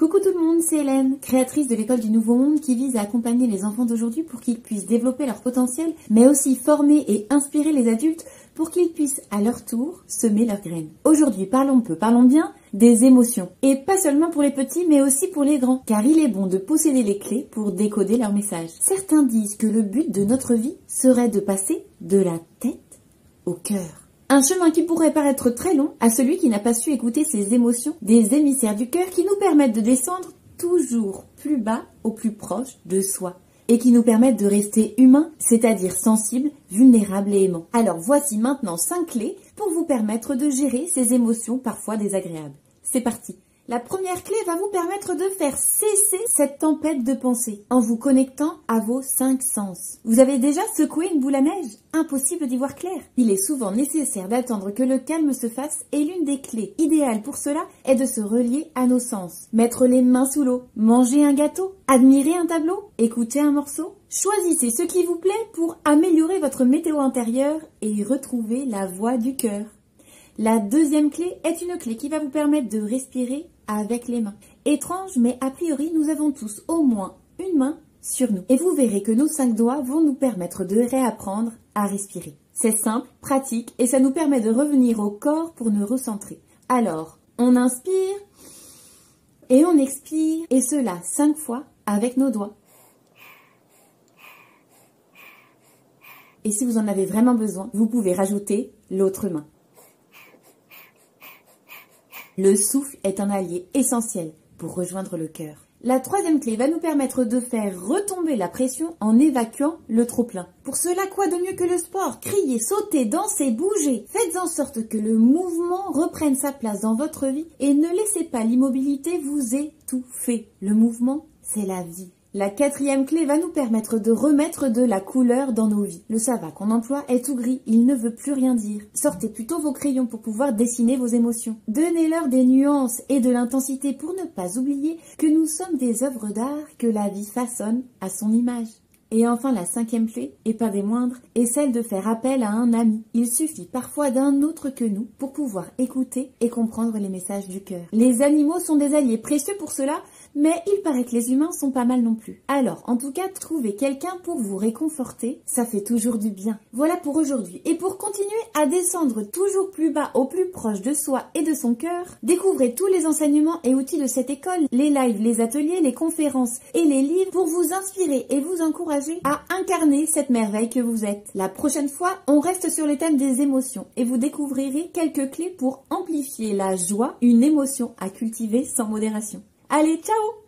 Coucou tout le monde, c'est Hélène, créatrice de l'école du Nouveau Monde qui vise à accompagner les enfants d'aujourd'hui pour qu'ils puissent développer leur potentiel, mais aussi former et inspirer les adultes pour qu'ils puissent à leur tour semer leurs graines. Aujourd'hui, parlons peu, parlons bien des émotions. Et pas seulement pour les petits, mais aussi pour les grands, car il est bon de posséder les clés pour décoder leur message. Certains disent que le but de notre vie serait de passer de la tête au cœur. Un chemin qui pourrait paraître très long à celui qui n'a pas su écouter ses émotions, des émissaires du cœur qui nous permettent de descendre toujours plus bas au plus proche de soi et qui nous permettent de rester humains, c'est-à-dire sensibles, vulnérables et aimants. Alors voici maintenant 5 clés pour vous permettre de gérer ces émotions parfois désagréables. C'est parti! La première clé va vous permettre de faire cesser cette tempête de pensée en vous connectant à vos 5 sens. Vous avez déjà secoué une boule à neige? Impossible d'y voir clair. Il est souvent nécessaire d'attendre que le calme se fasse et l'une des clés idéales pour cela est de se relier à nos sens. Mettre les mains sous l'eau, manger un gâteau, admirer un tableau, écouter un morceau. Choisissez ce qui vous plaît pour améliorer votre météo intérieure et retrouver la voix du cœur. La deuxième clé est une clé qui va vous permettre de respirer avec les mains. Étrange, mais a priori, nous avons tous au moins une main sur nous. Et vous verrez que nos 5 doigts vont nous permettre de réapprendre à respirer. C'est simple, pratique, et ça nous permet de revenir au corps pour nous recentrer. Alors, on inspire et on expire, et cela 5 fois avec nos doigts. Et si vous en avez vraiment besoin, vous pouvez rajouter l'autre main. Le souffle est un allié essentiel pour rejoindre le cœur. La troisième clé va nous permettre de faire retomber la pression en évacuant le trop-plein. Pour cela, quoi de mieux que le sport? Criez, sautez, dansez, bougez. Faites en sorte que le mouvement reprenne sa place dans votre vie et ne laissez pas l'immobilité vous étouffer. Le mouvement, c'est la vie. La quatrième clé va nous permettre de remettre de la couleur dans nos vies. Le savate qu'on emploie est tout gris, il ne veut plus rien dire. Sortez plutôt vos crayons pour pouvoir dessiner vos émotions. Donnez-leur des nuances et de l'intensité pour ne pas oublier que nous sommes des œuvres d'art que la vie façonne à son image. Et enfin, la cinquième clé, et pas des moindres, est celle de faire appel à un ami. Il suffit parfois d'un autre que nous pour pouvoir écouter et comprendre les messages du cœur. Les animaux sont des alliés précieux pour cela, mais il paraît que les humains sont pas mal non plus. Alors, en tout cas, trouvez quelqu'un pour vous réconforter, ça fait toujours du bien. Voilà pour aujourd'hui. Et pour continuer à descendre toujours plus bas au plus proche de soi et de son cœur, découvrez tous les enseignements et outils de cette école, les lives, les ateliers, les conférences et les livres pour vous inspirer et vous encourager à incarner cette merveille que vous êtes. La prochaine fois, on reste sur les thèmes des émotions et vous découvrirez quelques clés pour amplifier la joie, une émotion à cultiver sans modération. Allez, ciao!